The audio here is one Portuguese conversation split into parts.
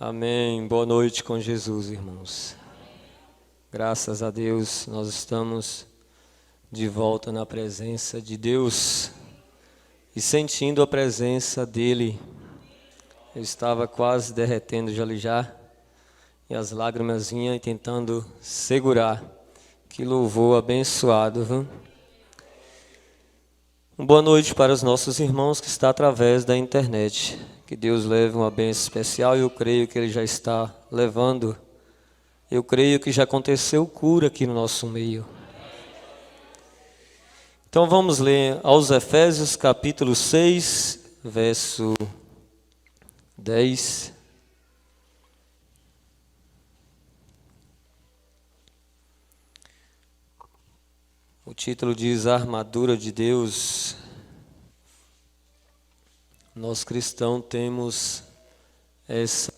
Amém. Boa noite com Jesus, irmãos. Graças a Deus, nós estamos de volta na presença de Deus e sentindo a presença dEle. Eu estava quase derretendo já e as lágrimas vinham tentando segurar. Que louvor abençoado, viu? Boa noite para os nossos irmãos que estão através da internet. Que Deus leve uma bênção especial e eu creio que Ele já está levando. Eu creio que já aconteceu cura aqui no nosso meio. Então vamos ler aos Efésios capítulo 6, verso 10. O título diz a armadura de Deus. Nós cristãos temos essa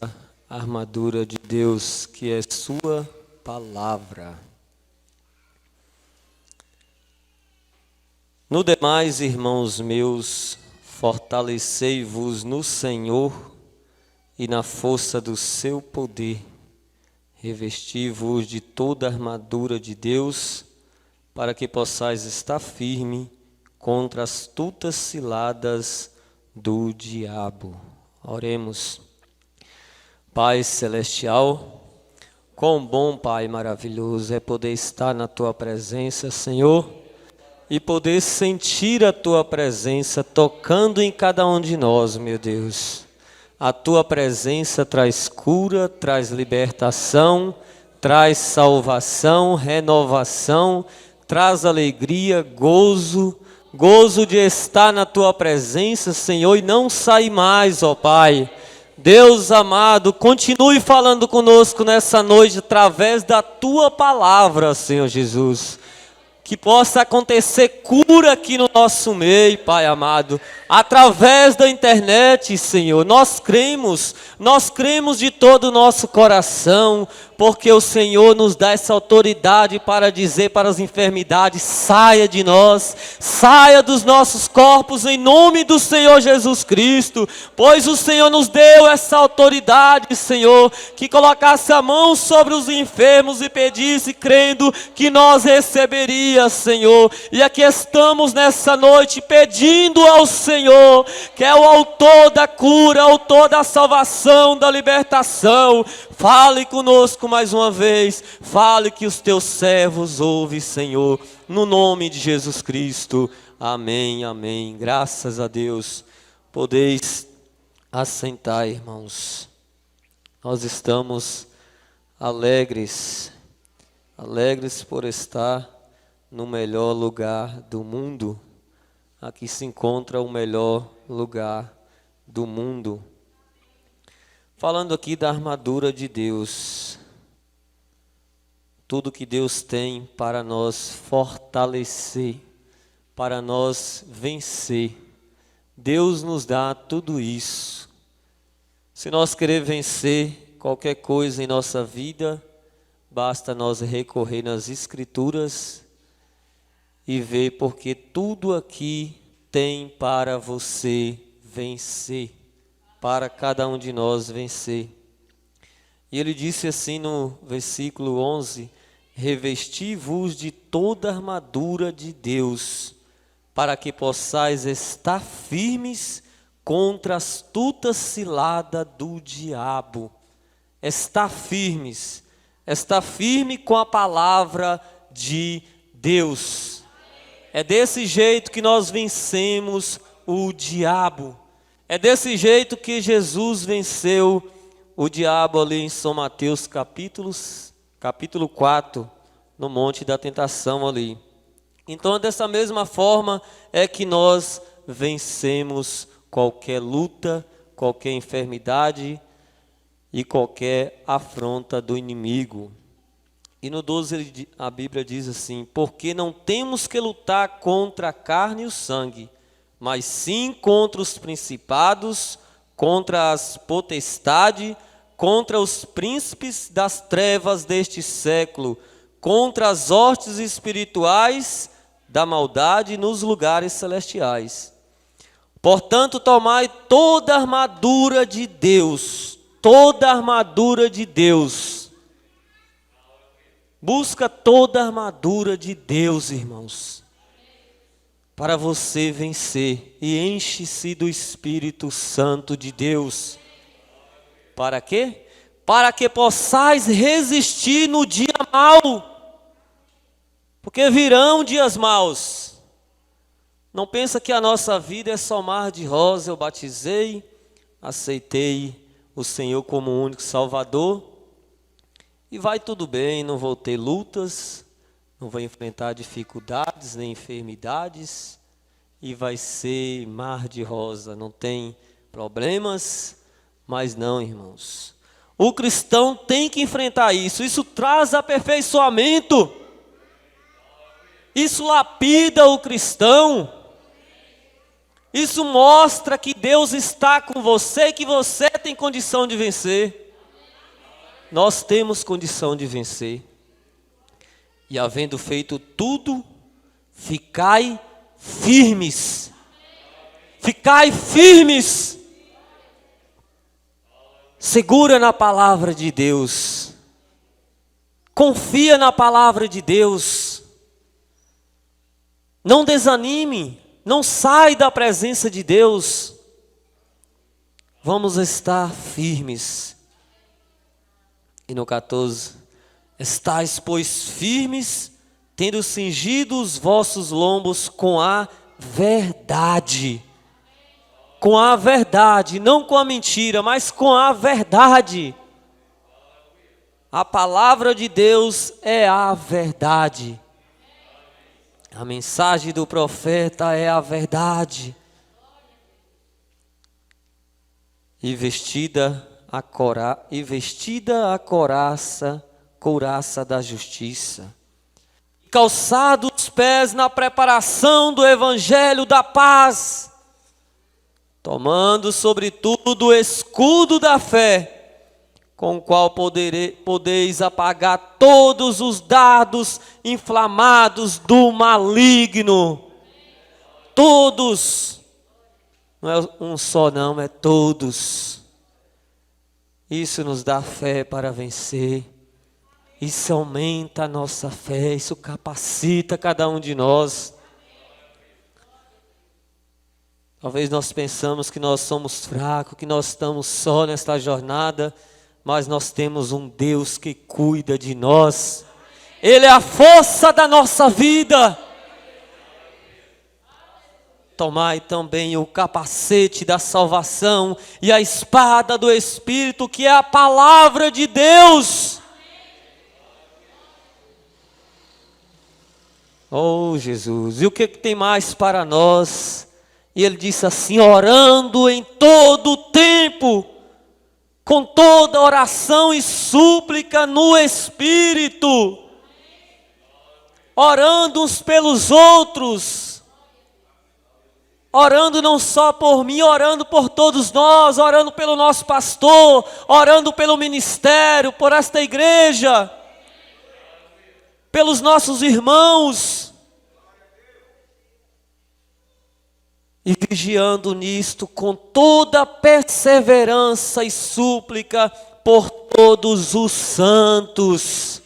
armadura de Deus, que é sua palavra. No demais, irmãos meus, fortalecei-vos no Senhor e na força do seu poder. Revesti-vos de toda a armadura de Deus, para que possais estar firme contra as astutas ciladas do diabo. Oremos. Pai celestial, quão bom, Pai maravilhoso é poder estar na Tua presença, Senhor, e poder sentir a Tua presença tocando em cada um de nós, meu Deus. A Tua presença traz cura, traz libertação, traz salvação, renovação, traz alegria, gozo de estar na Tua presença, Senhor, e não sair mais, ó Pai. Deus amado, continue falando conosco nessa noite, através da Tua palavra, Senhor Jesus. Que possa acontecer cura aqui no nosso meio, Pai amado, através da internet, Senhor. Nós cremos de todo o nosso coração, porque o Senhor nos dá essa autoridade para dizer para as enfermidades: saia de nós, saia dos nossos corpos em nome do Senhor Jesus Cristo, pois o Senhor nos deu essa autoridade, Senhor, que colocasse a mão sobre os enfermos e pedisse, crendo que nós receberíamos, Senhor. E aqui estamos nessa noite pedindo ao Senhor, que é o autor da cura, autor da salvação, da libertação. Fale conosco mais uma vez, fale que os teus servos ouvem, Senhor, no nome de Jesus Cristo. Amém, amém. Graças a Deus. Podeis assentar, irmãos. Nós estamos alegres por estar no melhor lugar do mundo. Aqui se encontra o melhor lugar do mundo. Falando aqui da armadura de Deus. Tudo que Deus tem para nós fortalecer, para nós vencer. Deus nos dá tudo isso. Se nós queremos vencer qualquer coisa em nossa vida, basta nós recorrer nas Escrituras e ver, porque tudo aqui tem para você vencer, para cada um de nós vencer. E ele disse assim no versículo 11: revesti-vos de toda a armadura de Deus, para que possais estar firmes contra a astuta cilada do diabo. Estar firmes, estar firme com a palavra de Deus. É desse jeito que nós vencemos o diabo. É desse jeito que Jesus venceu o diabo ali em São Mateus capítulo 4, no Monte da Tentação ali. Então, dessa mesma forma é que nós vencemos qualquer luta, qualquer enfermidade e qualquer afronta do inimigo. E no 12 a Bíblia diz assim: porque não temos que lutar contra a carne e o sangue, mas sim contra os principados, contra as potestades, contra os príncipes das trevas deste século, contra as hostes espirituais da maldade nos lugares celestiais. Portanto, tomai toda a armadura de Deus, toda a armadura de Deus. Busca toda a armadura de Deus, irmãos, para você vencer, e enche-se do Espírito Santo de Deus. Para quê? Para que possais resistir no dia mau, porque virão dias maus. Não pensa que a nossa vida é só mar de rosa. Eu batizei, aceitei o Senhor como o único Salvador, e vai tudo bem, não vou ter lutas, não vou enfrentar dificuldades nem enfermidades, e vai ser mar de rosa, não tem problemas. Mas não, irmãos, o cristão tem que enfrentar isso. Isso traz aperfeiçoamento, isso lapida o cristão, isso mostra que Deus está com você, que você tem condição de vencer. Nós temos condição de vencer. E havendo feito tudo, ficai firmes. Ficai firmes. Segura na palavra de Deus. Confia na palavra de Deus. Não desanime. Não sai da presença de Deus. Vamos estar firmes. E no 14, estais, pois, firmes, tendo cingido os vossos lombos com a verdade. Com a verdade, não com a mentira, mas com a verdade. A palavra de Deus é a verdade. A mensagem do profeta é a verdade. E vestida a couraça da justiça. Calçados os pés na preparação do evangelho da paz. Tomando sobretudo o escudo da fé, com o qual podeis apagar todos os dardos inflamados do maligno. Todos. Não é um só não, é todos. Isso nos dá fé para vencer. Isso aumenta a nossa fé, isso capacita cada um de nós. Talvez nós pensamos que nós somos fracos, que nós estamos só nesta jornada, mas nós temos um Deus que cuida de nós. Ele é a força da nossa vida. Tomai também o capacete da salvação e a espada do Espírito, que é a palavra de Deus. Oh, Jesus, e o que tem mais para nós? E ele disse assim: orando em todo o tempo, com toda oração e súplica no Espírito, orando uns pelos outros, orando não só por mim, orando por todos nós, orando pelo nosso pastor, orando pelo ministério, por esta igreja, pelos nossos irmãos, e vigiando nisto com toda perseverança e súplica por todos os santos.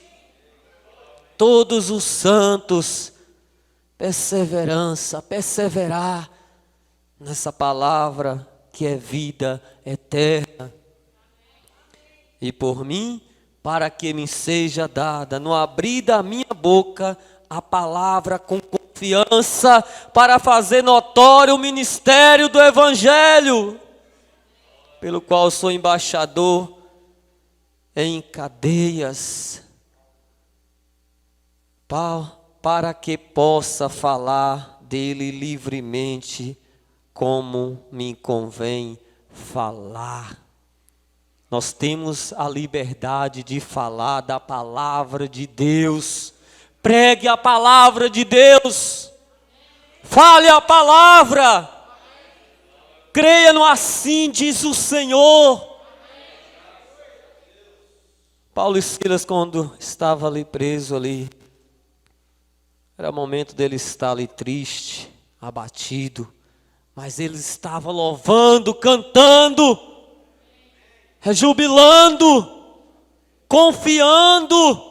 Todos os santos, perseverança, perseverar nessa palavra que é vida eterna. E por mim, para que me seja dada, no abrir da minha boca, a palavra com confiança, para fazer notório o ministério do Evangelho, pelo qual sou embaixador em cadeias, para que possa falar dele livremente, como me convém falar. Nós temos a liberdade de falar da palavra de Deus. Pregue a palavra de Deus. Fale a palavra. Creia no assim diz o Senhor. Paulo e Silas, quando estava ali preso ali, era o momento dele estar ali triste, abatido, mas ele estava louvando, cantando. jubilando, confiando.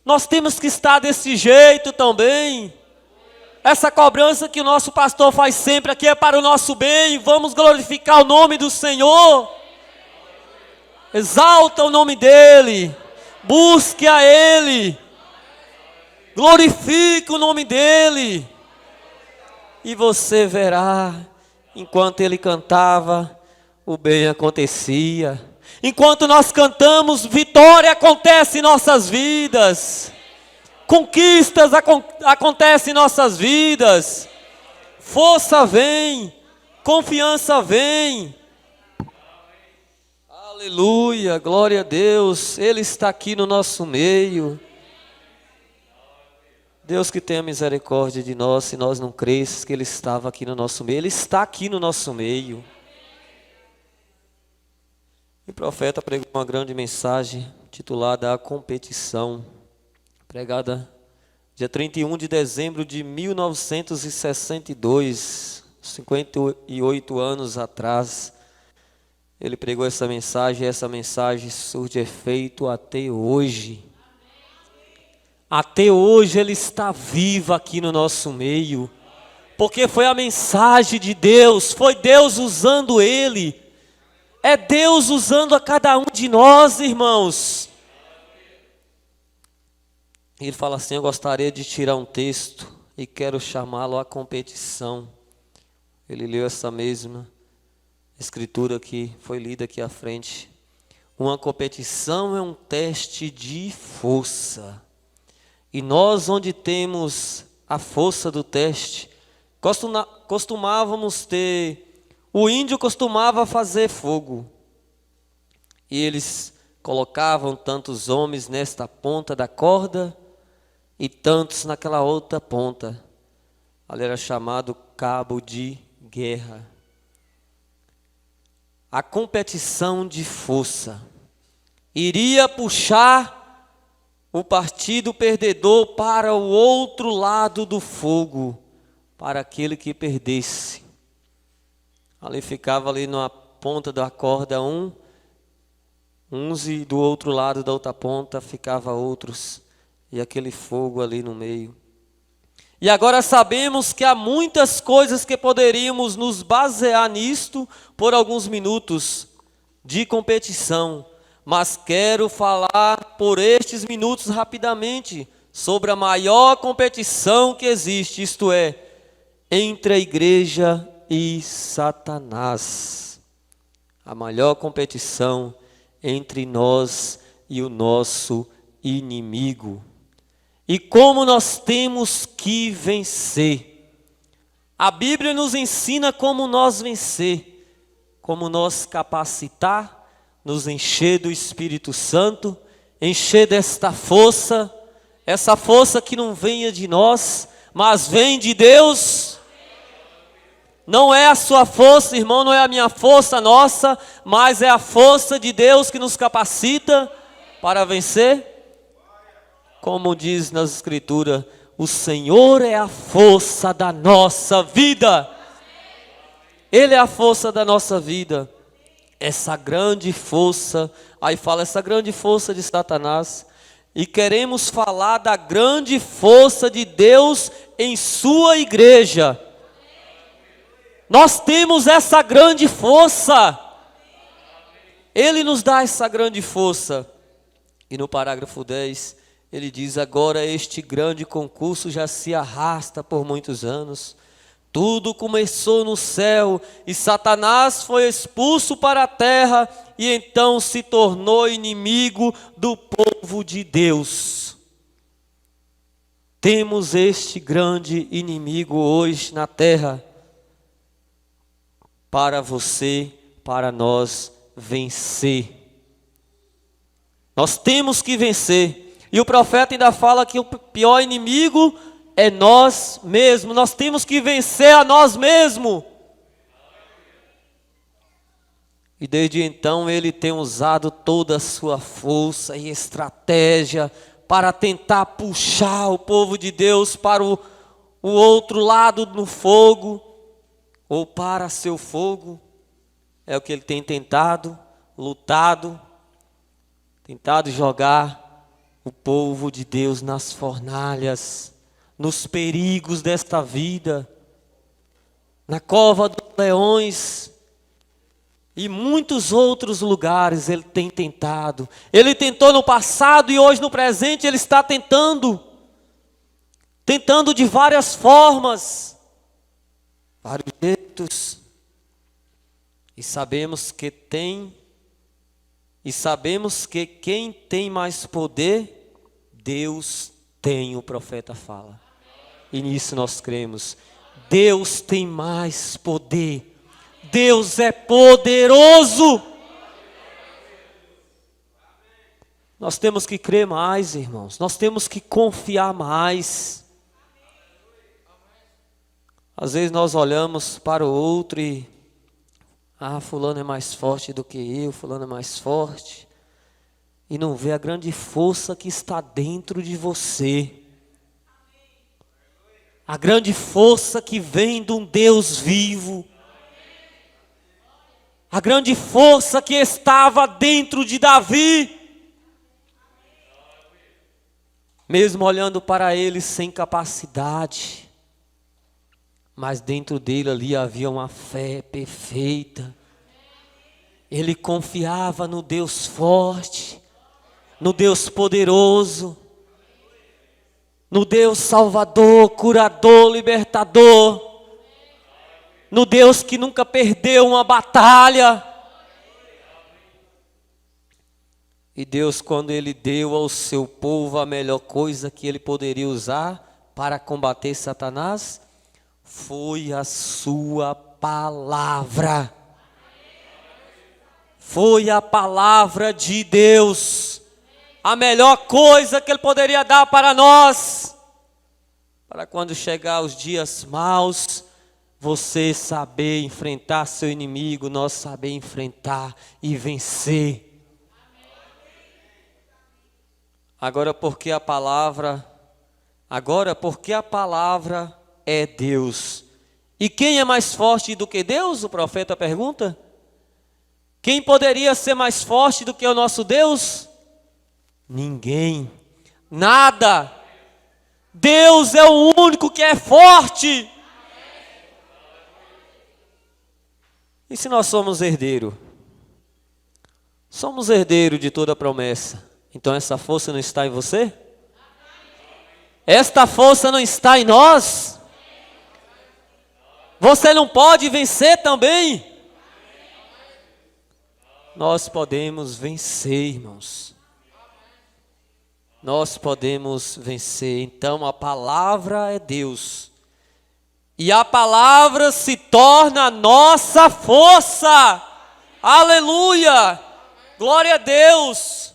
Nós temos que estar desse jeito também. Essa cobrança que o nosso pastor faz sempre aqui é para o nosso bem. Vamos glorificar o nome do Senhor. Exalta o nome dEle. Busque a Ele. Glorifique o nome dEle. E você verá, enquanto Ele cantava, o bem acontecia. Enquanto nós cantamos, vitória acontece em nossas vidas. Conquistas acontecem em nossas vidas. Força vem, confiança vem. Aleluia, glória a Deus. Ele está aqui no nosso meio. Deus que tenha misericórdia de nós, se nós não crêssemos que Ele estava aqui no nosso meio. Ele está aqui no nosso meio. E o profeta pregou uma grande mensagem titulada A Competição, pregada dia 31 de dezembro de 1962, 58 anos atrás. Ele pregou essa mensagem e essa mensagem surge efeito até hoje. Até hoje ele está vivo aqui no nosso meio, porque foi a mensagem de Deus, foi Deus usando ele. É Deus usando a cada um de nós, irmãos. Ele fala assim: eu gostaria de tirar um texto e quero chamá-lo à competição. Ele leu essa mesma escritura que foi lida aqui à frente. Uma competição é um teste de força. E nós, onde temos a força do teste, costumávamos ter... O índio costumava fazer fogo. E eles colocavam tantos homens nesta ponta da corda e tantos naquela outra ponta. Ali era chamado cabo de guerra. A competição de força iria puxar o partido perdedor para o outro lado do fogo, para aquele que perdesse. Ali ficava ali na ponta da corda uns e do outro lado da outra ponta ficava outros, e aquele fogo ali no meio. E agora sabemos que há muitas coisas que poderíamos nos basear nisto por alguns minutos de competição, mas quero falar por estes minutos rapidamente sobre a maior competição que existe, isto é, entre a igreja e Satanás. A maior competição entre nós e o nosso inimigo. E como nós temos que vencer. A Bíblia nos ensina como nós vencer, como nós capacitar, nos encher do Espírito Santo, encher desta força, essa força que não venha de nós, mas vem de Deus. Não é a sua força, irmão, não é a minha força nossa, mas é a força de Deus que nos capacita para vencer. Como diz nas Escrituras, o Senhor é a força da nossa vida. Ele é a força da nossa vida. Essa grande força, aí fala essa grande força de Satanás. E queremos falar da grande força de Deus em sua igreja. Nós temos essa grande força. Ele nos dá essa grande força. E no parágrafo 10, ele diz: agora este grande concurso já se arrasta por muitos anos. Tudo começou no céu e Satanás foi expulso para a terra e então se tornou inimigo do povo de Deus. Temos este grande inimigo hoje na terra. Para você, para nós vencer. Nós temos que vencer. E o profeta ainda fala que o pior inimigo é nós mesmos. Nós temos que vencer a nós mesmos. E desde então ele tem usado toda a sua força e estratégia para tentar puxar o povo de Deus para o outro lado do fogo, ou para seu fogo. É o que ele tem tentado lutado, tentado jogar o povo de Deus nas fornalhas, nos perigos desta vida, na cova dos leões e muitos outros lugares ele tem tentado. Ele tentou no passado e hoje no presente ele está tentando de várias formas, vários jeitos. E sabemos que quem tem mais poder, Deus tem, o profeta fala. E nisso nós cremos. Deus tem mais poder. Deus é poderoso. Nós temos que crer mais, irmãos. Nós temos que confiar mais. Às vezes nós olhamos para o outro e fulano é mais forte do que eu, fulano é mais forte. E não vê a grande força que está dentro de você. A grande força que vem de um Deus vivo. A grande força que estava dentro de Davi. Mesmo olhando para ele sem capacidade. Mas dentro dele ali havia uma fé perfeita. Ele confiava no Deus forte, no Deus poderoso, no Deus salvador, curador, libertador, no Deus que nunca perdeu uma batalha. E Deus, quando Ele deu ao seu povo a melhor coisa que Ele poderia usar para combater Satanás, foi a sua palavra. Foi a palavra de Deus. A melhor coisa que Ele poderia dar para nós. Para quando chegar os dias maus, você saber enfrentar seu inimigo, nós saber enfrentar e vencer. Agora porque a palavra é Deus. E quem é mais forte do que Deus? O profeta pergunta. Quem poderia ser mais forte do que o nosso Deus? Ninguém. Nada. Deus é o único que é forte. E se nós somos herdeiro? Somos herdeiro de toda a promessa. Então essa força não está em você? Esta força não está em nós? Você não pode vencer também? Nós podemos vencer, irmãos. Nós podemos vencer. Então a palavra é Deus. E a palavra se torna a nossa força. Aleluia! Glória a Deus!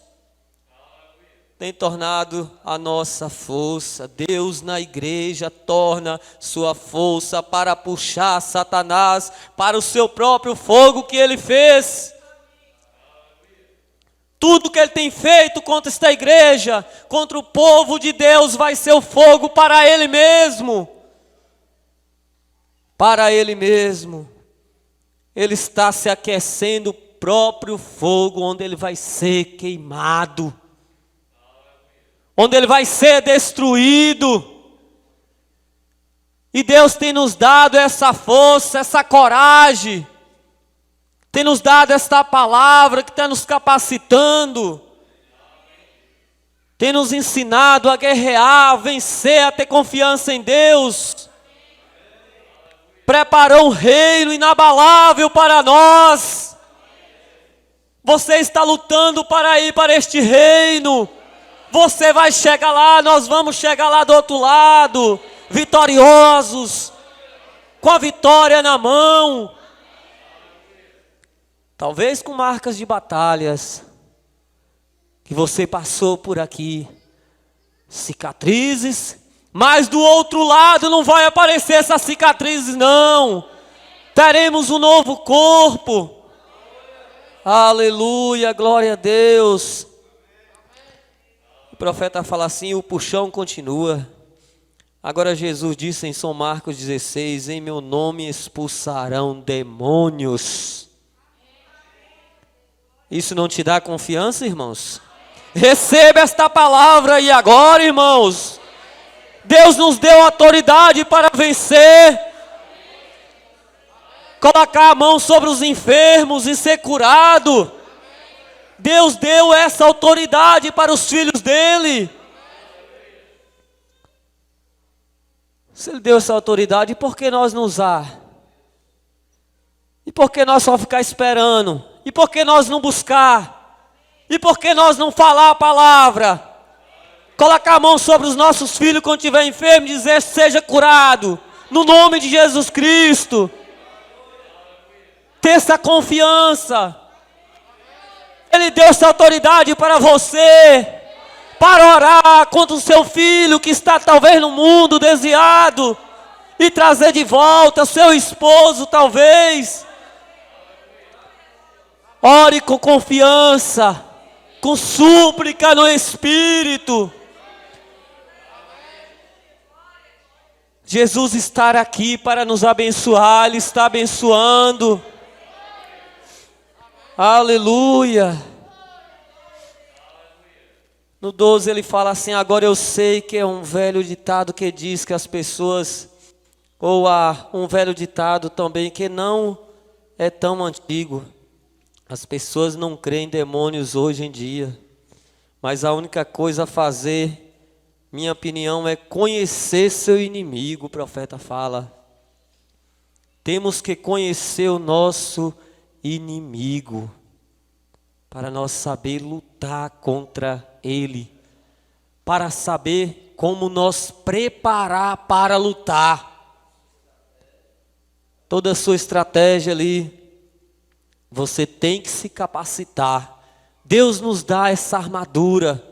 Tem tornado a nossa força. Deus na igreja torna sua força para puxar Satanás para o seu próprio fogo que ele fez. Tudo que ele tem feito contra esta igreja, contra o povo de Deus, vai ser o fogo para ele mesmo. Para ele mesmo. Ele está se aquecendo o próprio fogo, onde ele vai ser queimado. Onde ele vai ser destruído. E Deus tem nos dado essa força, essa coragem. Tem nos dado esta palavra que está nos capacitando. Tem nos ensinado a guerrear, a vencer, a ter confiança em Deus. Preparou um reino inabalável para nós. Você está lutando para ir para este reino. Você vai chegar lá, nós vamos chegar lá do outro lado, vitoriosos, com a vitória na mão. Talvez com marcas de batalhas que você passou por aqui, cicatrizes, mas do outro lado não vai aparecer essas cicatrizes não. Teremos um novo corpo. Aleluia, glória a Deus. O profeta fala assim, o puxão continua. Agora Jesus disse em São Marcos 16, em meu nome expulsarão demônios. Isso não te dá confiança, irmãos? Receba esta palavra e agora, irmãos. Deus nos deu autoridade para vencer. Colocar a mão sobre os enfermos e ser curado. Deus deu essa autoridade para os filhos dele. Se ele deu essa autoridade, por que nós não usar? E por que nós só ficar esperando? E por que nós não buscar? E por que nós não falar a palavra? Colocar a mão sobre os nossos filhos quando estiver enfermo e dizer: seja curado, no nome de Jesus Cristo. Ter essa confiança. Ele deu essa autoridade para você, para orar contra o seu filho que está talvez no mundo desviado, e trazer de volta seu esposo talvez. Ore com confiança, com súplica no Espírito. Jesus está aqui para nos abençoar, Ele está abençoando. Aleluia. No 12 ele fala assim: agora eu sei que é um velho ditado que diz que as pessoas, ou há um velho ditado também que não é tão antigo. As pessoas não creem em demônios hoje em dia, mas a única coisa a fazer, minha opinião, é conhecer seu inimigo. O profeta fala: temos que conhecer o nosso inimigo, para nós saber lutar contra ele, para saber como nos preparar para lutar. Toda a sua estratégia ali, você tem que se capacitar. Deus nos dá essa armadura,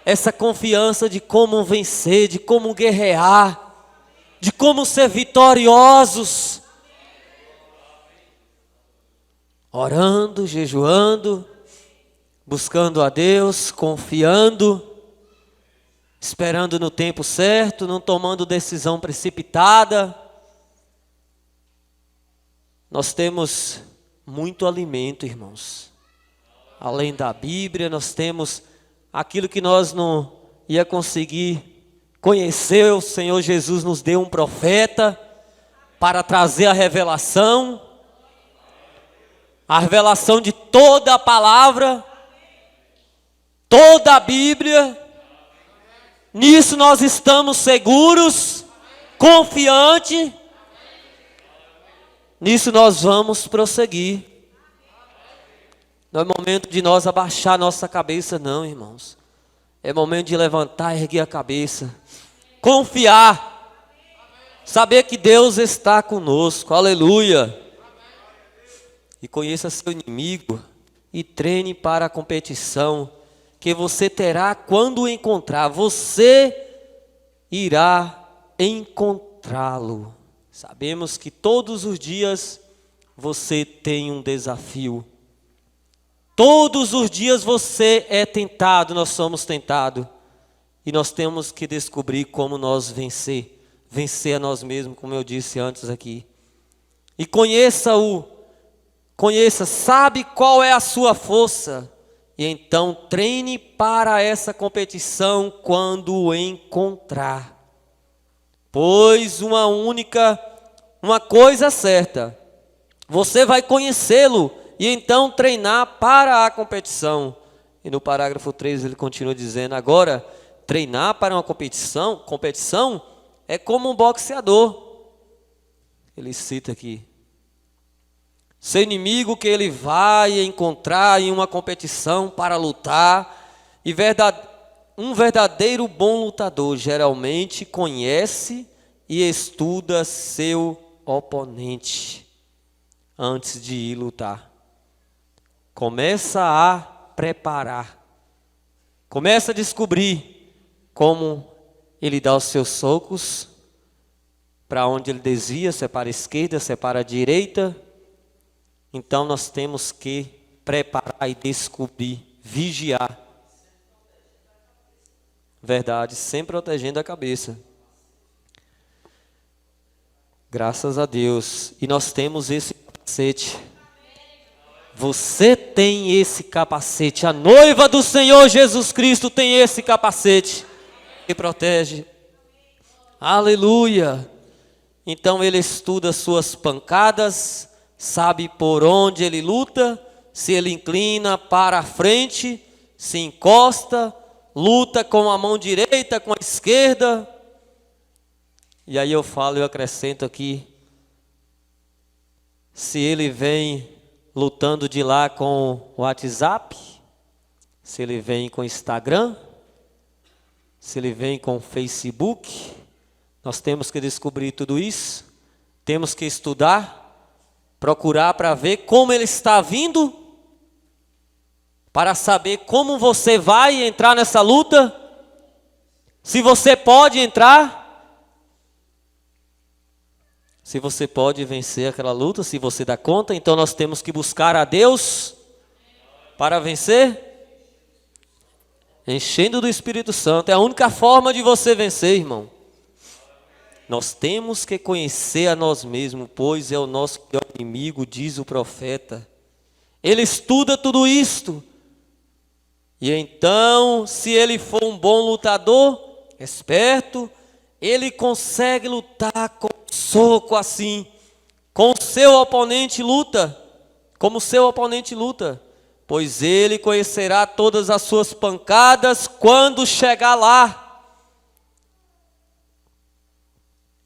essa confiança de como vencer, de como guerrear, de como ser vitoriosos. Orando, jejuando, buscando a Deus, confiando, esperando no tempo certo, não tomando decisão precipitada. Nós temos muito alimento, irmãos. Além da Bíblia, nós temos aquilo que nós não ia conseguir conhecer. O Senhor Jesus nos deu um profeta para trazer a revelação de toda a palavra, toda a Bíblia. Nisso nós estamos seguros, confiantes. Nisso nós vamos prosseguir. Não é momento de nós abaixar nossa cabeça, não, irmãos. É momento de levantar e erguer a cabeça. Confiar. Saber que Deus está conosco. Aleluia. E conheça seu inimigo e treine para a competição que você terá quando o encontrar. Você irá encontrá-lo. Sabemos que todos os dias você tem um desafio. Todos os dias você é tentado, nós somos tentados. E nós temos que descobrir como nós vencer. Vencer a nós mesmos, como eu disse antes aqui. E conheça, sabe qual é a sua força. E então treine para essa competição quando o encontrar. Pois uma coisa certa, você vai conhecê-lo e então treinar para a competição. E no parágrafo 3 ele continua dizendo: agora, treinar para uma competição é como um boxeador. Ele cita aqui: seu inimigo que ele vai encontrar em uma competição para lutar, e um verdadeiro bom lutador geralmente conhece e estuda seu oponente antes de ir lutar. Começa a preparar, começa a descobrir como ele dá os seus socos, para onde ele desvia, se é para a esquerda, se é para a direita. Então nós temos que preparar e descobrir, vigiar. Verdade, sempre protegendo a cabeça. Graças a Deus. E nós temos esse capacete. Você tem esse capacete. A noiva do Senhor Jesus Cristo tem esse capacete que protege. Aleluia. Então ele estuda suas pancadas, sabe por onde ele luta, se ele inclina para a frente, se encosta, luta com a mão direita, com a esquerda. E aí eu acrescento aqui, se ele vem lutando de lá com o WhatsApp, se ele vem com o Instagram, se ele vem com o Facebook, nós temos que descobrir tudo isso, temos que estudar, procurar para ver como ele está vindo, para saber como você vai entrar nessa luta, se você pode entrar, se você pode vencer aquela luta, se você dá conta. Então nós temos que buscar a Deus para vencer, enchendo do Espírito Santo. É a única forma de você vencer, irmão. Nós temos que conhecer a nós mesmos, pois é o nosso pior inimigo, diz o profeta. Ele estuda tudo isto. E então, se ele for um bom lutador, esperto, ele consegue lutar com soco assim, com o seu oponente luta, como o seu oponente luta, pois ele conhecerá todas as suas pancadas quando chegar lá.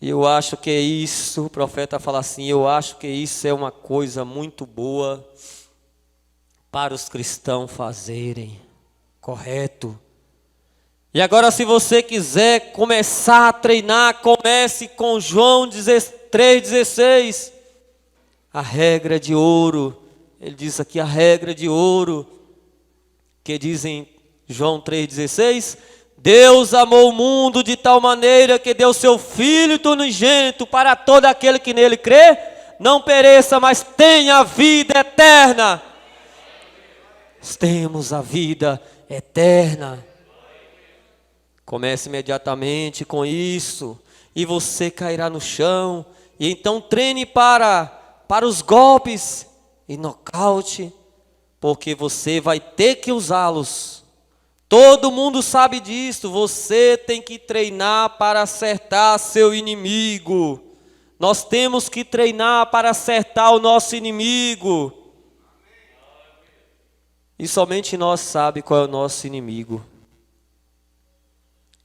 E eu acho que isso, o profeta fala assim, eu acho que isso é uma coisa muito boa para os cristãos fazerem, correto? E agora, se você quiser começar a treinar, comece com João 3,16. A regra de ouro. Ele diz aqui a regra de ouro. Que diz em João 3,16. Deus amou o mundo de tal maneira que deu seu Filho unigênito para todo aquele que nele crê, não pereça, mas tenha vida eterna. Temos a vida eterna. Comece imediatamente com isso, e você cairá no chão, e então treine para os golpes e nocaute, porque você vai ter que usá-los. Todo mundo sabe disso, você tem que treinar para acertar seu inimigo. Nós temos que treinar para acertar o nosso inimigo. E somente nós sabemos qual é o nosso inimigo.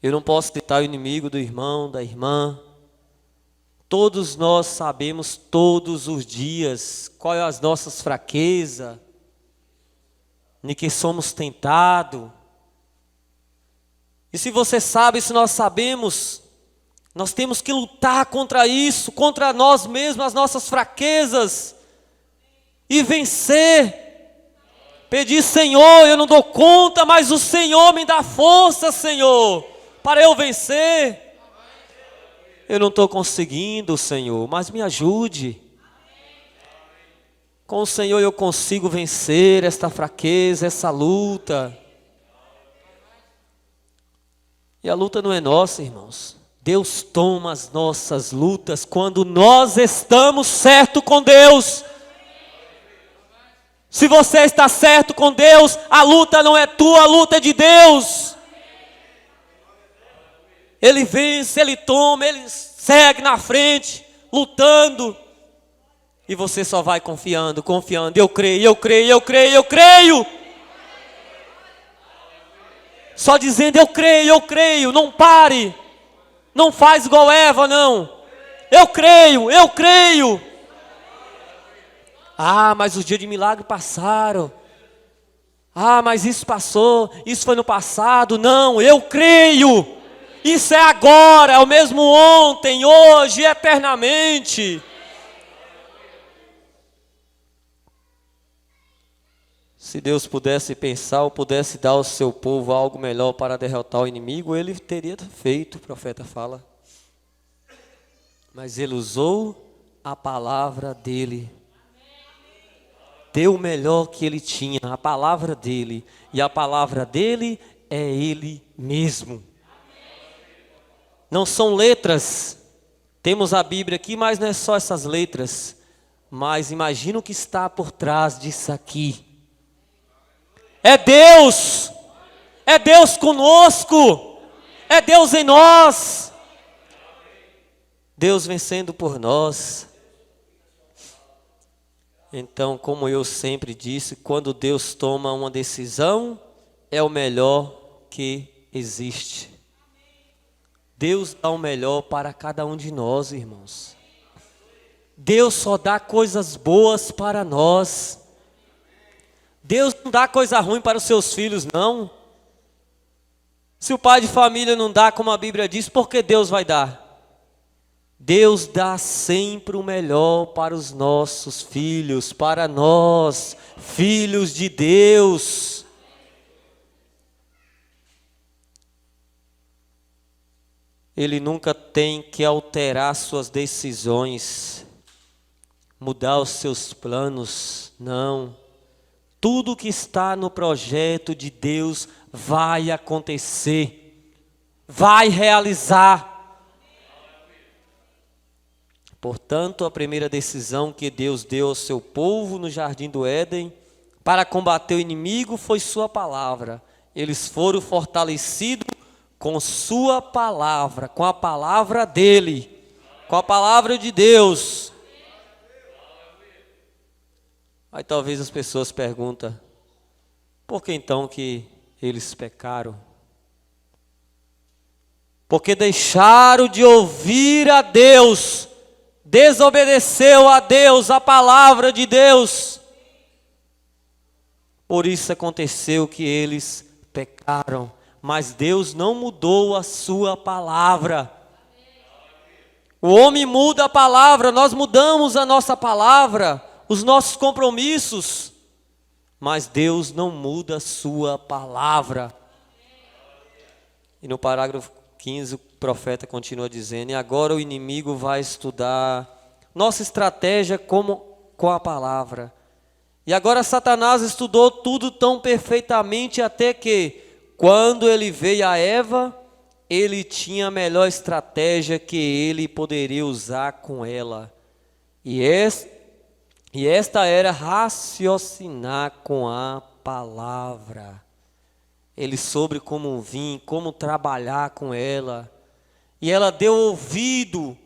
Eu não posso citar o inimigo do irmão, da irmã. Todos nós sabemos todos os dias quais são as nossas fraquezas, em que somos tentados. E se você sabe, se nós sabemos, nós temos que lutar contra isso, contra nós mesmos, as nossas fraquezas, e vencer. Pedir, Senhor, eu não dou conta, mas o Senhor me dá força, Senhor, para eu vencer. Eu não estou conseguindo, Senhor, mas me ajude. Com o Senhor eu consigo vencer esta fraqueza, essa luta. E a luta não é nossa, irmãos. Deus toma as nossas lutas quando nós estamos certos com Deus. Se você está certo com Deus, a luta não é tua, a luta é de Deus. Ele vence, Ele toma, Ele segue na frente, lutando. E você só vai confiando, confiando. Eu creio, eu creio, eu creio, eu creio. Só dizendo eu creio, não pare. Não faz igual Eva, não. Eu creio, eu creio. Ah, mas os dias de milagre passaram. Ah, mas isso passou, isso foi no passado. Não, eu creio. Isso é agora, é o mesmo ontem, hoje, eternamente. Se Deus pudesse pensar ou pudesse dar ao seu povo algo melhor para derrotar o inimigo, Ele teria feito, o profeta fala. Mas Ele usou a palavra dEle. Deu o melhor que Ele tinha, a palavra dEle. E a palavra dEle é Ele mesmo. Não são letras. Temos a Bíblia aqui, mas não é só essas letras. mas imagina o que está por trás disso aqui. É Deus conosco, é Deus em nós, Deus vencendo por nós. Então, como eu sempre disse, quando Deus toma uma decisão, é o melhor que existe. Deus dá o melhor para cada um de nós, irmãos. Deus só dá coisas boas para nós. Deus não dá coisa ruim para os seus filhos, não. Se o pai de família não dá, como a Bíblia diz, por que Deus vai dar? Deus dá sempre o melhor para os nossos filhos, para nós, filhos de Deus. Ele nunca tem que alterar suas decisões, mudar os seus planos, não. Tudo que está no projeto de Deus vai acontecer, vai realizar. Portanto, a primeira decisão que Deus deu ao seu povo no jardim do Éden para combater o inimigo foi sua palavra. Eles foram fortalecidos com sua palavra, com a palavra dele, com a palavra de Deus. Aí talvez as pessoas perguntam, por que então que eles pecaram? Porque deixaram de ouvir a Deus, desobedeceu a Deus, a palavra de Deus. Por isso aconteceu que eles pecaram. Mas Deus não mudou a sua palavra. O homem muda a palavra, nós mudamos a nossa palavra, os nossos compromissos. Mas Deus não muda a sua palavra. E no parágrafo 15 o profeta continua dizendo, e agora o inimigo vai estudar nossa estratégia com a palavra. E agora Satanás estudou tudo tão perfeitamente até que, quando ele veio a Eva, ele tinha a melhor estratégia que ele poderia usar com ela. E esta era raciocinar com a palavra. Ele soube como vir, como trabalhar com ela. E ela deu ouvido,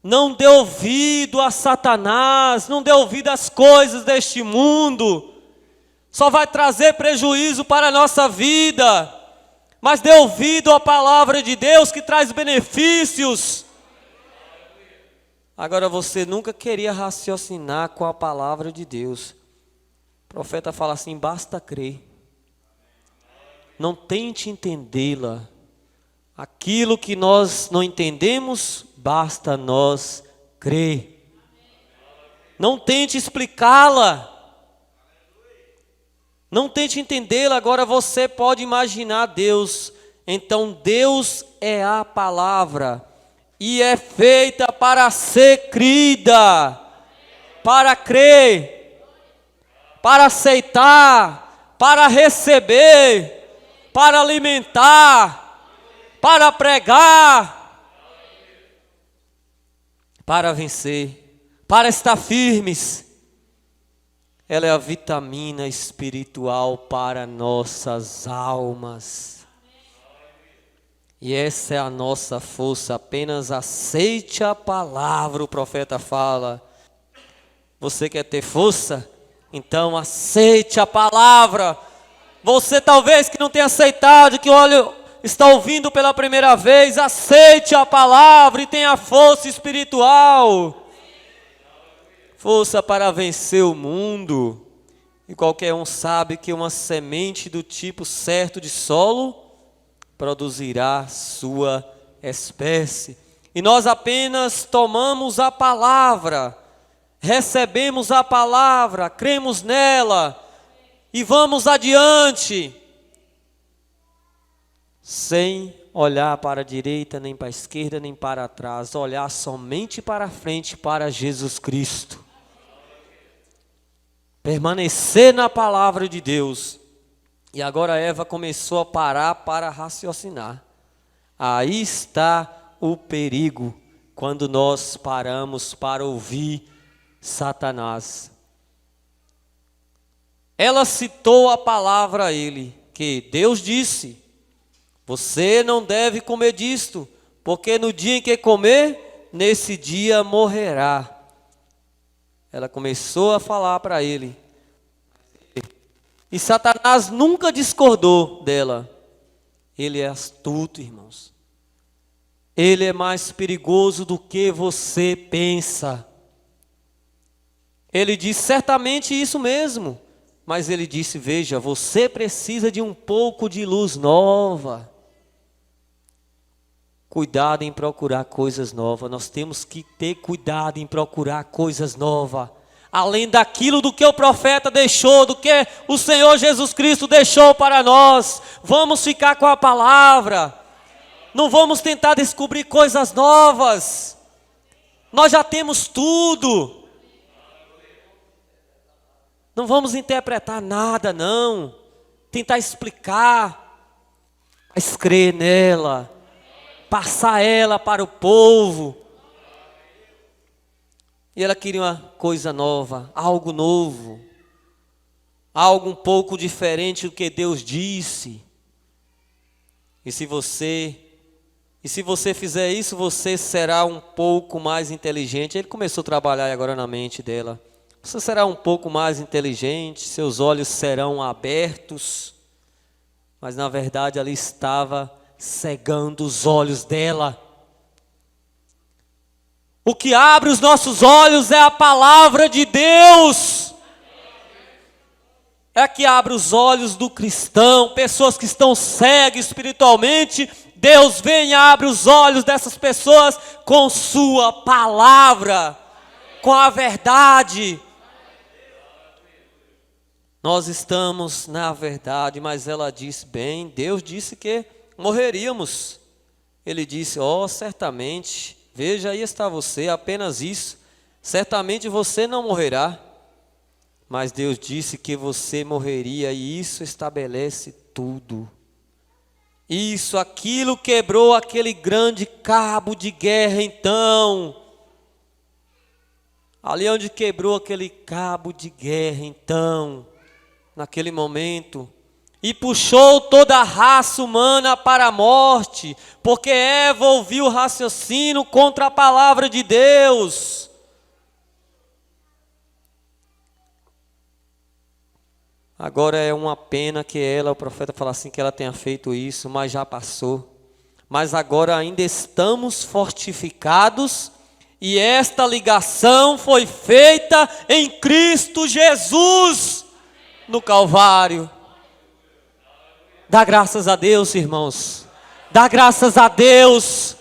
não deu ouvido a Satanás, não deu ouvido às coisas deste mundo. Só vai trazer prejuízo para a nossa vida. Mas dê ouvido à palavra de Deus que traz benefícios. Agora você nunca queria raciocinar com a palavra de Deus. O profeta fala assim, basta crer. Não tente entendê-la. Aquilo que nós não entendemos, basta nós crer. Não tente explicá-la. Não tente entendê-la, agora você pode imaginar Deus. Então Deus é a palavra e é feita para ser crida, para crer, para aceitar, para receber, para alimentar, para pregar, para vencer, para estar firmes. Ela é a vitamina espiritual para nossas almas. E essa é a nossa força. Apenas aceite a palavra, o profeta fala. Você quer ter força? Então aceite a palavra. Você talvez que não tenha aceitado, que está ouvindo pela primeira vez, aceite a palavra e tenha força espiritual. Força para vencer o mundo. E qualquer um sabe que uma semente do tipo certo de solo produzirá sua espécie. E nós apenas tomamos a palavra, recebemos a palavra, cremos nela e vamos adiante, sem olhar para a direita, nem para a esquerda, nem para trás, olhar somente para a frente, para Jesus Cristo. Permanecer na palavra de Deus. E agora Eva começou a parar para raciocinar. Aí está o perigo, quando nós paramos para ouvir Satanás. Ela citou a palavra a ele, que Deus disse: você não deve comer disto, porque no dia em que comer, nesse dia morrerá. Ela começou a falar para ele. E Satanás nunca discordou dela. Ele é astuto, irmãos. Ele é mais perigoso do que você pensa. Ele disse certamente isso mesmo. Mas ele disse: veja, você precisa de um pouco de luz nova. Cuidado em procurar coisas novas. Nós temos que ter cuidado em procurar coisas novas. Além daquilo do que o profeta deixou, do que o Senhor Jesus Cristo deixou para nós. Vamos ficar com a palavra. Não vamos tentar descobrir coisas novas. Nós já temos tudo. Não vamos interpretar nada, não. Tentar explicar. Mas crer nela. Passar ela para o povo. E ela queria uma coisa nova, algo novo. Algo um pouco diferente do que Deus disse. E se você fizer isso, você será um pouco mais inteligente. Ele começou a trabalhar agora na mente dela. Você será um pouco mais inteligente, seus olhos serão abertos. Mas na verdade ali estava cegando os olhos dela. O que abre os nossos olhos é a palavra de Deus. É que abre os olhos do cristão, pessoas que estão cegas espiritualmente. Deus vem e abre os olhos dessas pessoas com sua palavra, com a verdade. Nós estamos na verdade, mas ela disse: bem, Deus disse que morreríamos. Ele disse: certamente, veja, aí está você, apenas isso. Certamente você não morrerá. Mas Deus disse que você morreria, e isso estabelece tudo. Isso, aquilo quebrou aquele grande cabo de guerra então. Ali onde quebrou aquele cabo de guerra então, naquele momento, e puxou toda a raça humana para a morte, porque Eva ouviu o raciocínio contra a palavra de Deus. Agora é uma pena que ela, o profeta fala assim, que ela tenha feito isso, mas já passou. Mas agora ainda estamos fortificados, e esta ligação foi feita em Cristo Jesus, no Calvário. Dá graças a Deus, irmãos. Dá graças a Deus.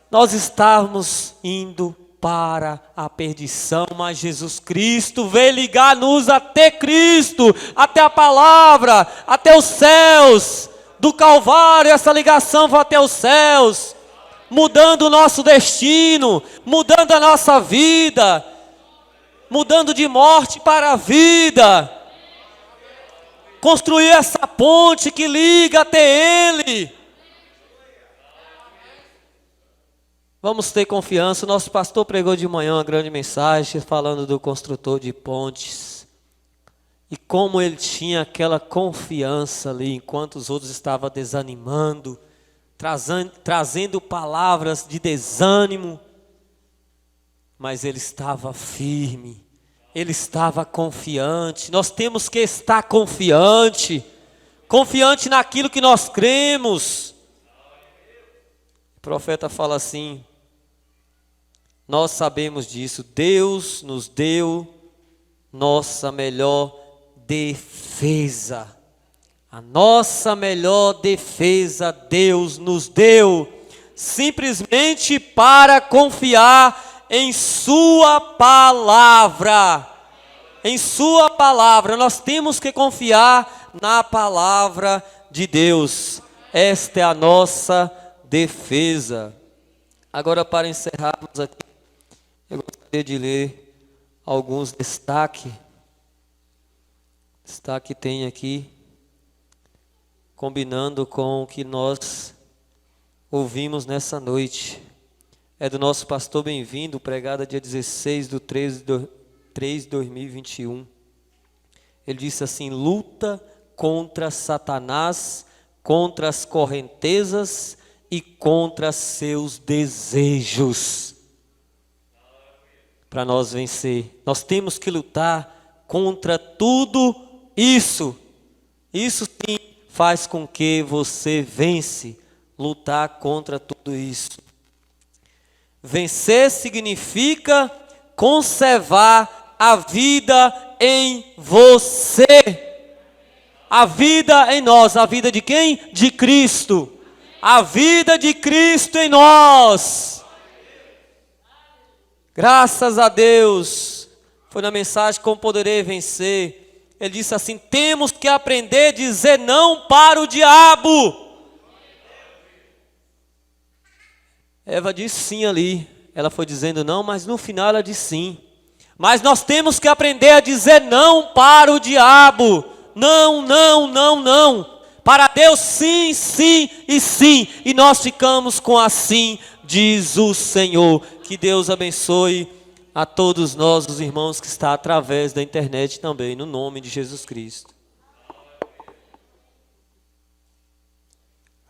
Nós estávamos indo para a perdição, mas Jesus Cristo veio ligar-nos até Cristo, até a palavra, até os céus. Do Calvário, essa ligação vai até os céus, mudando o nosso destino, mudando a nossa vida, mudando de morte para a vida. Construir essa ponte que liga até Ele. Vamos ter confiança. O nosso pastor pregou de manhã uma grande mensagem falando do construtor de pontes. E como ele tinha aquela confiança ali, enquanto os outros estavam desanimando, trazendo palavras de desânimo. Mas ele estava firme. Ele estava confiante. Nós temos que estar confiante naquilo que nós cremos. O profeta fala assim: nós sabemos disso, Deus nos deu nossa melhor defesa. A nossa melhor defesa Deus nos deu, simplesmente para confiar em sua palavra. Em sua palavra, nós temos que confiar na palavra de Deus. Esta é a nossa defesa. Agora, para encerrarmos aqui, eu gostaria de ler alguns destaques. Destaque tem aqui, combinando com o que nós ouvimos nessa noite. é do nosso pastor Bem-vindo, pregada dia 16 de 3 de 2021. Ele disse assim: luta contra Satanás, contra as correntezas e contra seus desejos. Para nós vencer, nós temos que lutar contra tudo isso. Isso sim faz com que você vence, lutar contra tudo isso. Vencer significa conservar a vida em você. A vida em nós, a vida de quem? De Cristo. A vida de Cristo em nós. Graças a Deus. Foi na mensagem Como Poderei Vencer. Ele disse assim: temos que aprender a dizer não para o diabo. Eva disse sim ali. Ela foi dizendo não, mas no final ela disse sim. Mas nós temos que aprender a dizer não para o diabo. Não, não, não, não. Para Deus sim, sim e sim. E nós ficamos com assim, diz o Senhor. Que Deus abençoe a todos nós, os irmãos que estão através da internet também, no nome de Jesus Cristo.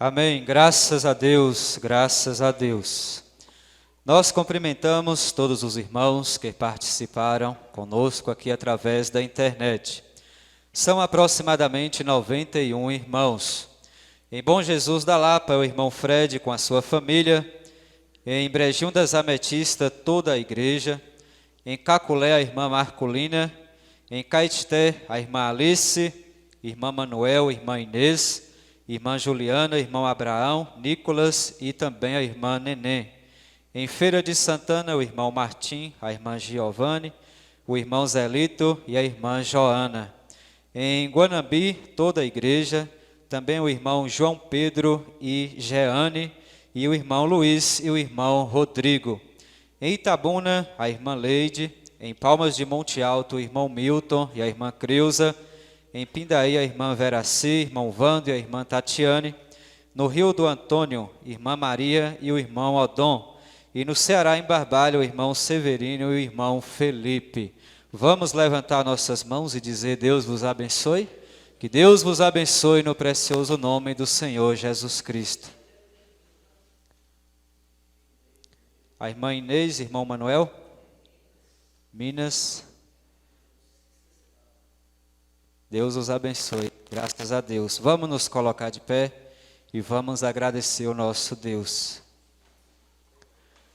Amém. Graças a Deus, graças a Deus. Nós cumprimentamos todos os irmãos que participaram conosco aqui através da internet. São aproximadamente 91 irmãos. Em Bom Jesus da Lapa, o irmão Fred com a sua família. Em Brejinho das Ametistas, toda a igreja. Em Caculé, a irmã Marcolina. Em Caetité, a irmã Alice, irmã Manuel, irmã Inês, irmã Juliana, irmão Abraão, Nicolas e também a irmã Neném. Em Feira de Santana, o irmão Martim, a irmã Giovanni, o irmão Zelito e a irmã Joana. Em Guanambi, toda a igreja, também o irmão João Pedro e Jeane, e o irmão Luiz e o irmão Rodrigo. Em Itabuna, a irmã Leide. Em Palmas de Monte Alto, o irmão Milton e a irmã Creuza. Em Pindaí, a irmã Veraci, irmão Vando e a irmã Tatiane. No Rio do Antônio, irmã Maria e o irmão Odon. E no Ceará, em Barbalho, o irmão Severino e o irmão Felipe. Vamos levantar nossas mãos e dizer: Deus vos abençoe. Que Deus vos abençoe no precioso nome do Senhor Jesus Cristo. A irmã Inês, irmão Manuel, Minas. Deus os abençoe, graças a Deus. Vamos nos colocar de pé e vamos agradecer o nosso Deus.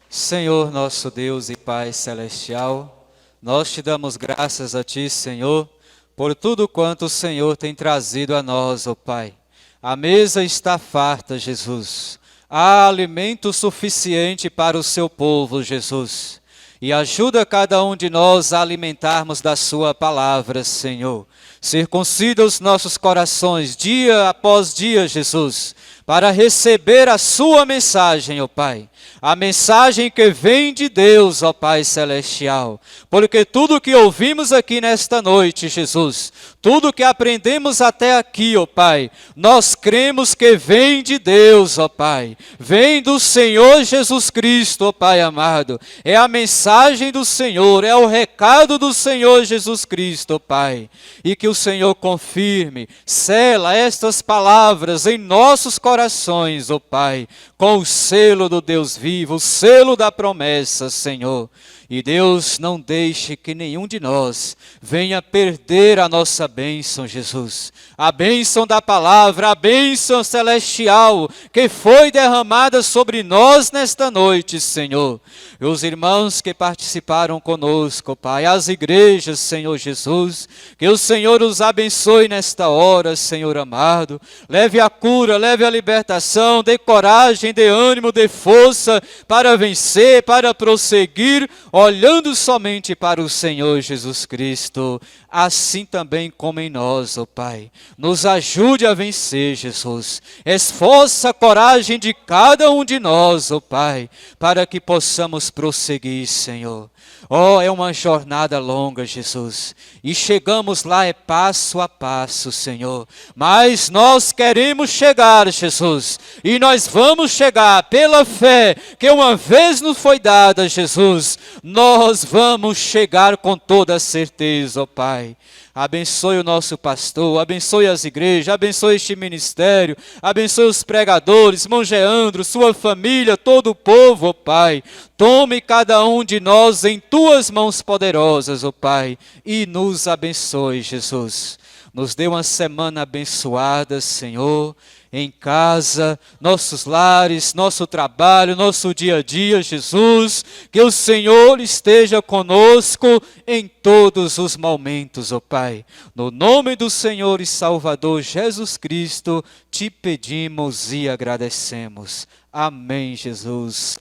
Senhor, nosso Deus e Pai celestial, nós te damos graças a Ti, Senhor, por tudo quanto o Senhor tem trazido a nós, ó Pai. A mesa está farta, Jesus. Há alimento suficiente para o seu povo, Jesus. E ajuda cada um de nós a alimentarmos da sua palavra, Senhor. Circuncida os nossos corações dia após dia, Jesus, para receber a sua mensagem, ó Pai. A mensagem que vem de Deus, ó Pai celestial. Porque tudo que ouvimos aqui nesta noite, Jesus, tudo que aprendemos até aqui, ó Pai, nós cremos que vem de Deus, ó Pai. Vem do Senhor Jesus Cristo, ó Pai amado. É a mensagem do Senhor, é o recado do Senhor Jesus Cristo, ó Pai. E que o Senhor confirme, sela estas palavras em nossos corações, ó Pai, com o selo do Deus vivo, o selo da promessa, Senhor. E Deus, não deixe que nenhum de nós venha perder a nossa bênção, Jesus. A bênção da palavra, a bênção celestial que foi derramada sobre nós nesta noite, Senhor. E os irmãos que participaram conosco, Pai, as igrejas, Senhor Jesus, que o Senhor os abençoe nesta hora, Senhor amado. Leve a cura, leve a libertação, dê coragem, dê ânimo, dê força para vencer, para prosseguir, olhando somente para o Senhor Jesus Cristo, assim também como em nós, ó Pai. Nos ajude a vencer, Jesus. Esforça a coragem de cada um de nós, ó Pai, para que possamos prosseguir, Senhor. Oh, é uma jornada longa, Jesus, e chegamos lá é passo a passo, Senhor, mas nós queremos chegar, Jesus, e nós vamos chegar pela fé que uma vez nos foi dada, Jesus, nós vamos chegar com toda certeza, ó Pai. Abençoe o nosso pastor, abençoe as igrejas, abençoe este ministério, abençoe os pregadores, irmão Geandro, sua família, todo o povo, ó Pai. Tome cada um de nós em tuas mãos poderosas, ó Pai, e nos abençoe, Jesus. Nos dê uma semana abençoada, Senhor, em casa, nossos lares, nosso trabalho, nosso dia a dia, Jesus, que o Senhor esteja conosco em todos os momentos, ó Pai. No nome do Senhor e Salvador Jesus Cristo, te pedimos e agradecemos. Amém, Jesus.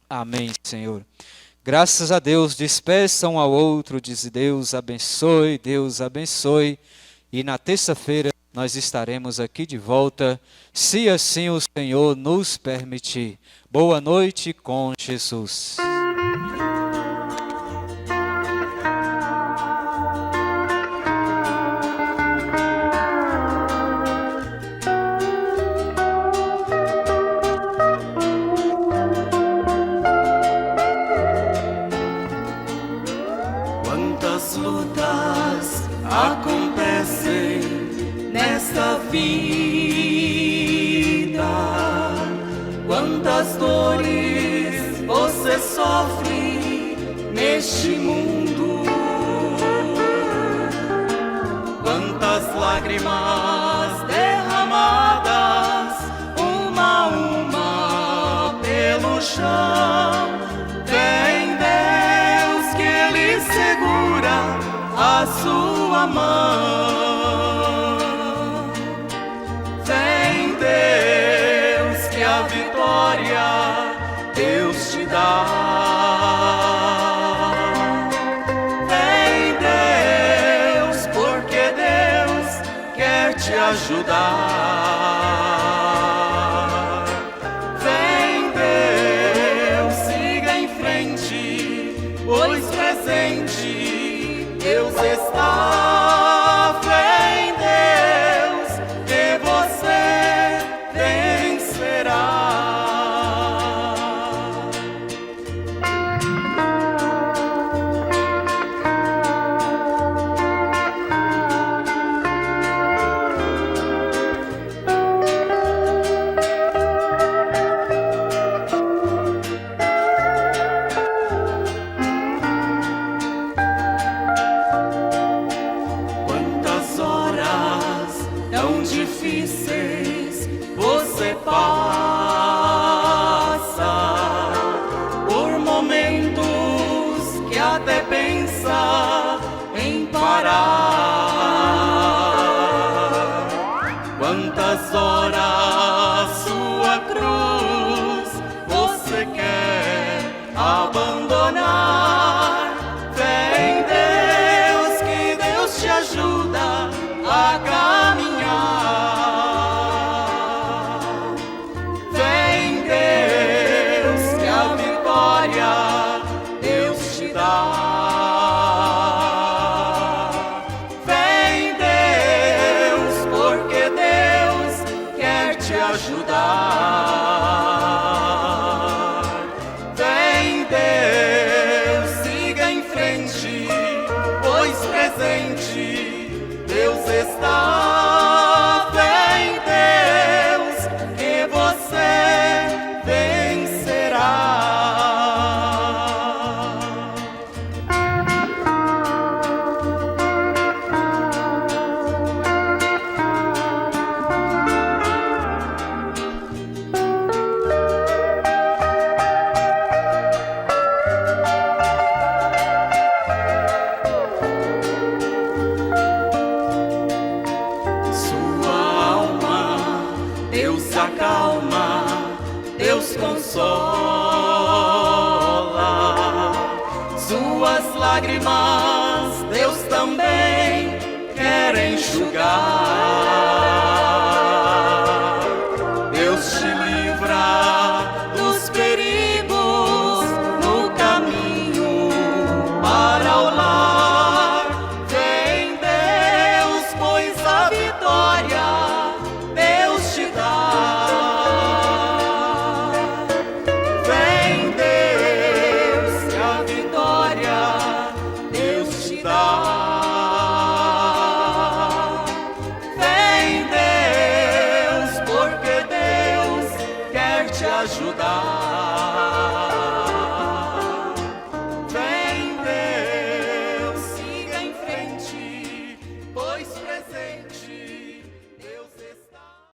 Amém, Senhor. Graças a Deus, despeçam um ao outro, diz Deus abençoe, Deus abençoe. E na terça-feira nós estaremos aqui de volta, se assim o Senhor nos permitir. Boa noite com Jesus. Quantas lutas acontecem nesta vida, quantas dores você sofre neste mundo, quantas lágrimas derramadas, uma a uma pelo chão. Vem Deus que Ele segura a sua mão. Vem Deus que a vitória Deus te dá. Vem Deus, porque Deus quer te ajudar. Vem Deus, siga em frente, pois presente Deus está. Vem Deus, que você vencerá. Quantas horas tão difíceis você passa, por momentos que até pensa em parar. Quantas horas sua cruz você quer abandonar. Vem Deus, que Deus te ajuda a caminhar. Vem Deus, que a vitória Deus te dá. Vem Deus, porque Deus quer te ajudar. Vem Deus, siga em frente, pois presente Deus está. Vem Deus, que você vencerá. Sua alma Deus acalma, Deus consola. Suas lágrimas Deus também quer enxugar.